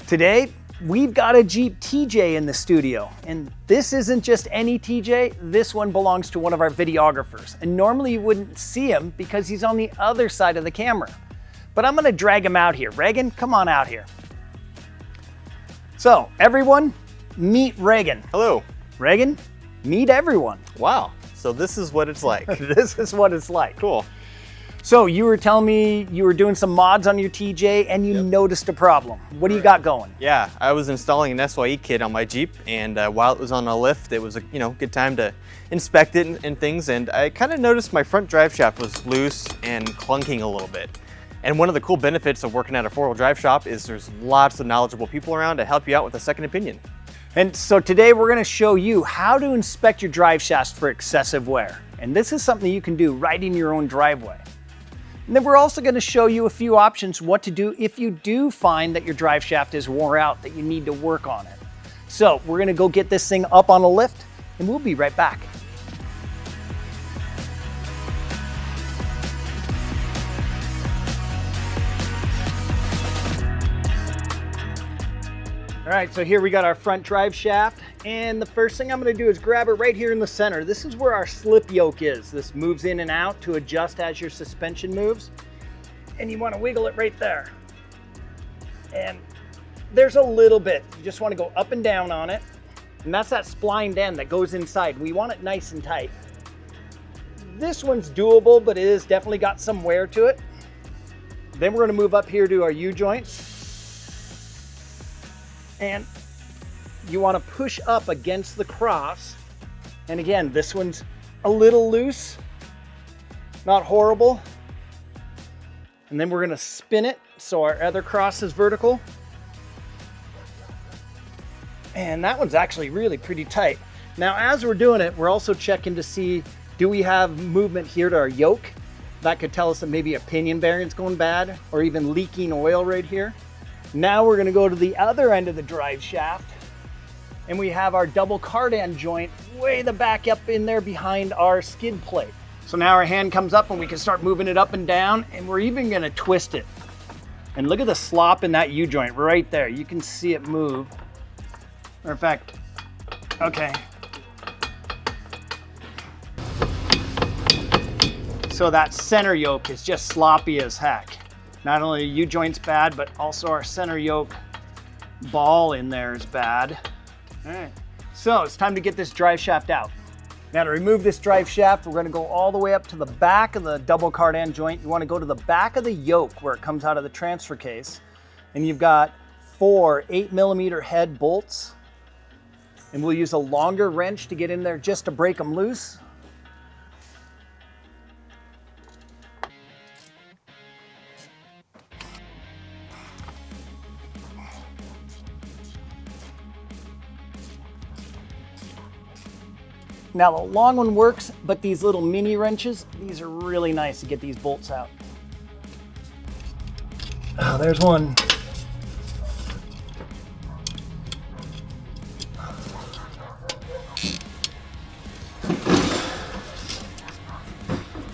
Today, we've got a Jeep TJ in the studio, and this isn't just any TJ, this one belongs to one of our videographers. And normally you wouldn't see him because he's on the other side of the camera. But I'm gonna drag him out here. Reagan, come on out here. So, everyone, meet Reagan. Hello. Reagan, meet everyone. Wow, so this is what it's like. This is what it's like. Cool. So you were telling me you were doing some mods on your TJ and you noticed a problem. What do you got going? Yeah, I was installing an SYE kit on my Jeep, and while it was on a lift, it was a good time to inspect it and things, and I kind of noticed my front drive shaft was loose and clunking a little bit. And one of the cool benefits of working at a four-wheel drive shop is there's lots of knowledgeable people around to help you out with a second opinion. And so today we're going to show you how to inspect your drive shafts for excessive wear. And this is something you can do right in your own driveway. And then we're also going to show you a few options what to do if you do find that your drive shaft is wore out, that you need to work on it. So we're going to go get this thing up on a lift and we'll be right back. All right, so here we got our front drive shaft, and the first thing I'm gonna do is grab it right here in the center. This is where our slip yoke is. This moves in and out to adjust as your suspension moves, and you wanna wiggle it right there. And there's a little bit. You just wanna go up and down on it, and that's that splined end that goes inside. We want it nice and tight. This one's doable, but it has definitely got some wear to it. Then we're gonna move up here to our U-joint. And you want to push up against the cross. And again, this one's a little loose, not horrible. And then we're going to spin it so our other cross is vertical. And that one's actually really pretty tight. Now, as we're doing it, we're also checking to see, do we have movement here to our yoke? That could tell us that maybe a pinion bearing's going bad, or even leaking oil right here. Now we're gonna go to the other end of the drive shaft, and we have our double cardan joint way the back up in there behind our skid plate. So now our hand comes up and we can start moving it up and down, and we're even gonna twist it. And look at the slop in that U-joint right there. You can see it move. Matter of fact, okay. So that center yoke is just sloppy as heck. Not only the U-joint's bad, but also our center yoke ball in there is bad. All right, so it's time to get this drive shaft out. Now to remove this drive shaft, we're gonna go all the way up to the back of the double cardan joint. You wanna go to the back of the yoke where it comes out of the transfer case. And you've got 4 8mm head bolts. And we'll use a longer wrench to get in there just to break them loose. Now the long one works, but these little mini wrenches, these are really nice to get these bolts out. Oh, there's one.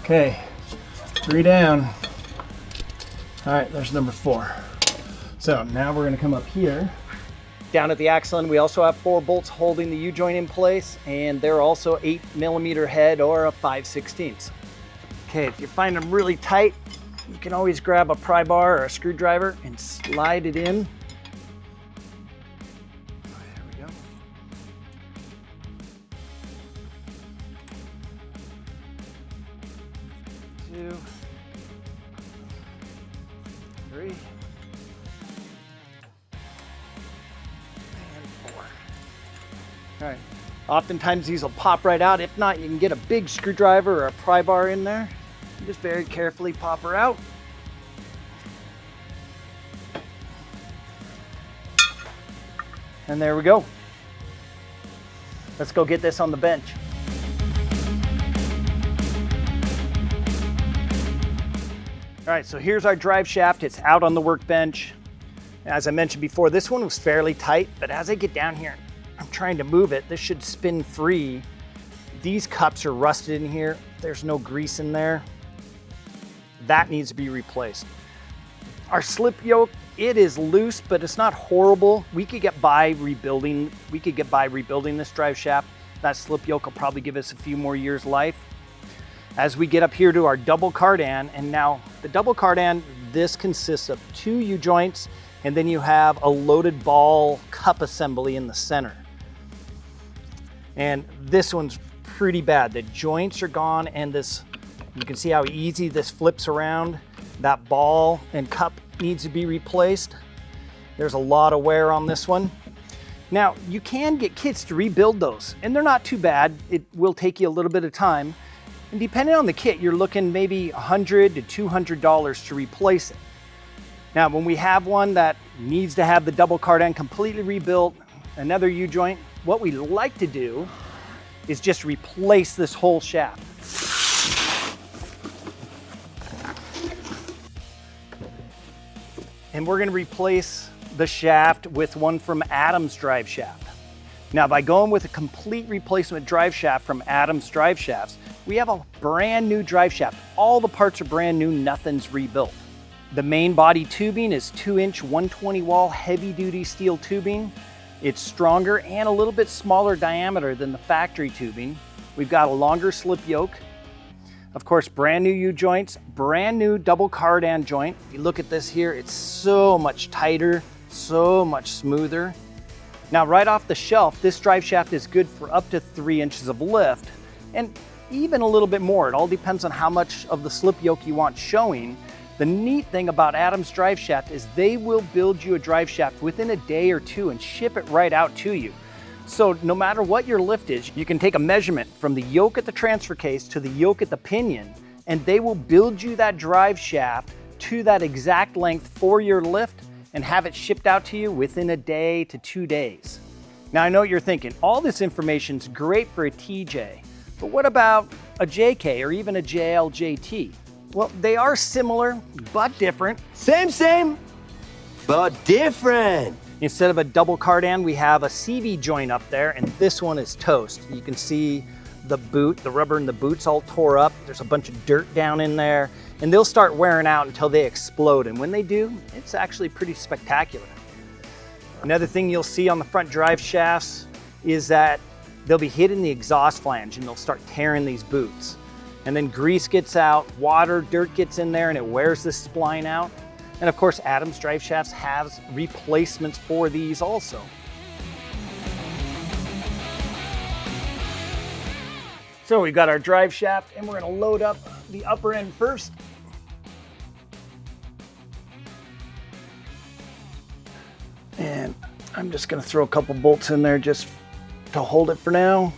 Okay, 3 down. All right, there's number 4. So now we're gonna come up here. Down at the axle end, we also have 4 bolts holding the U-joint in place, and they're also 8mm head or a 5/16. Okay, if you find them really tight, you can always grab a pry bar or a screwdriver and slide it in. There we go. 2, 3. All right, oftentimes these will pop right out. If not, you can get a big screwdriver or a pry bar in there. You just very carefully pop her out. And there we go. Let's go get this on the bench. All right, so here's our drive shaft. It's out on the workbench. As I mentioned before, this one was fairly tight, but as I get down here, I'm trying to move it. This should spin free. These cups are rusted in here. There's no grease in there. That needs to be replaced. Our slip yoke It is loose, but it's not horrible. We could get by rebuilding this drive shaft. That slip yoke will probably give us a few more years life. As we get up here to our double cardan, and now the double cardan, this consists of 2 U-joints, and then you have a loaded ball cup assembly in the center. And this one's pretty bad. The joints are gone, and this, you can see how easy this flips around. That ball and cup needs to be replaced. There's a lot of wear on this one. Now, you can get kits to rebuild those, and they're not too bad. It will take you a little bit of time. And depending on the kit, you're looking maybe $100 to $200 to replace it. Now, when we have one that needs to have the double cardan completely rebuilt, another U-joint, what we like to do is just replace this whole shaft. And we're gonna replace the shaft with one from Adam's Driveshaft. Now, by going with a complete replacement drive shaft from Adam's Driveshafts, we have a brand new drive shaft. All the parts are brand new, nothing's rebuilt. The main body tubing is 2-inch 120 wall heavy duty steel tubing. It's stronger and a little bit smaller diameter than the factory tubing. We've got a longer slip yoke. Of course, brand new U-joints, brand new double cardan joint. You look at this here, it's so much tighter, so much smoother. Now, right off the shelf, this drive shaft is good for up to 3 inches of lift, and even a little bit more. It all depends on how much of the slip yoke you want showing. The neat thing about Adam's Driveshaft is they will build you a drive shaft within a day or 2 and ship it right out to you. So no matter what your lift is, you can take a measurement from the yoke at the transfer case to the yoke at the pinion, and they will build you that drive shaft to that exact length for your lift and have it shipped out to you within a day to 2 days. Now, I know what you're thinking, all this information's great for a TJ, but what about a JK or even a JL JT? Well, they are similar, but different. Same, but different. Instead of a double cardan, we have a CV joint up there, and this one is toast. You can see the boot, the rubber in the boot's all tore up. There's a bunch of dirt down in there, and they'll start wearing out until they explode. And when they do, it's actually pretty spectacular. Another thing you'll see on the front drive shafts is that they'll be hitting the exhaust flange and they'll start tearing these boots. And then grease gets out, water, dirt gets in there, and it wears this spline out. And of course, Adam's Driveshafts has replacements for these also. So we've got our drive shaft, and we're gonna load up the upper end first. And I'm just gonna throw a couple bolts in there just to hold it for now.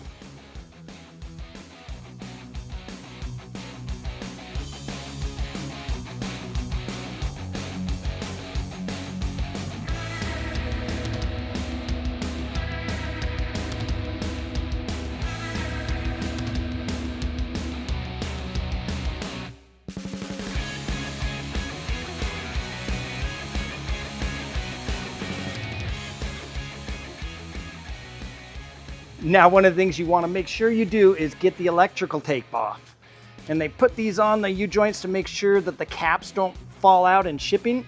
Now, one of the things you want to make sure you do is get the electrical tape off. And they put these on the U-joints to make sure that the caps don't fall out in shipping.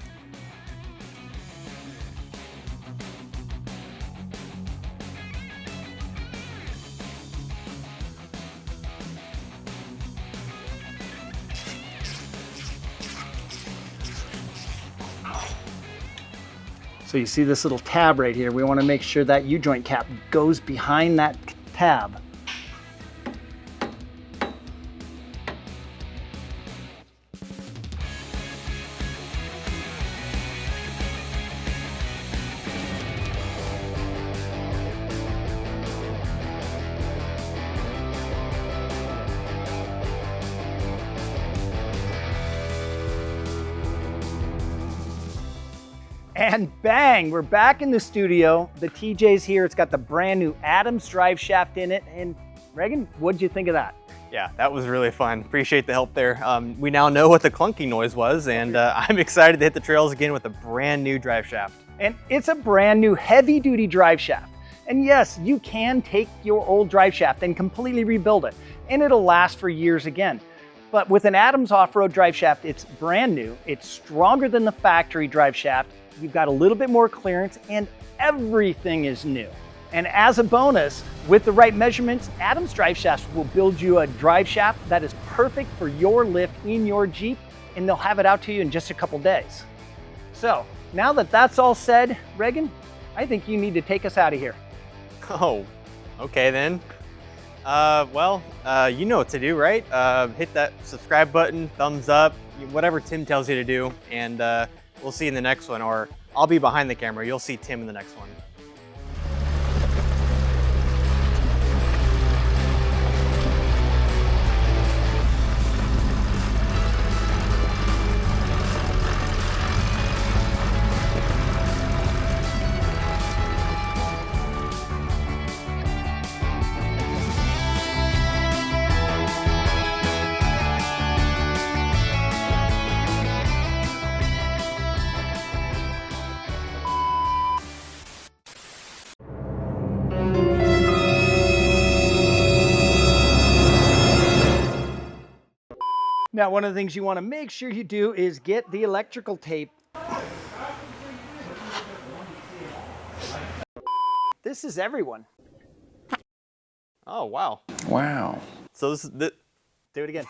So you see this little tab right here. We want to make sure that U-joint cap goes behind that tab. And bang, we're back in the studio. The TJ's here. It's got the brand new Adam's Driveshaft in it. And Reagan, what'd you think of that? Yeah, that was really fun. Appreciate the help there. We now know what the clunking noise was, and I'm excited to hit the trails again with a brand new drive shaft. And it's a brand new heavy duty drive shaft. And yes, you can take your old drive shaft and completely rebuild it, and it'll last for years again. But with an Adams off-road drive shaft, it's brand new, it's stronger than the factory drive shaft, you've got a little bit more clearance, and everything is new. And as a bonus, with the right measurements, Adam's Driveshaft will build you a drive shaft that is perfect for your lift in your Jeep, and they'll have it out to you in just a couple days. So now that that's all said, Reagan, I think you need to take us out of here. Oh, okay then. You know what to do, right? Hit that subscribe button, thumbs up, whatever Tim tells you to do, and we'll see you in the next one, or I'll be behind the camera. You'll see Tim in the next one. Now, one of the things you want to make sure you do is get the electrical tape. This is everyone. Oh, wow. Wow. So this is Do it again.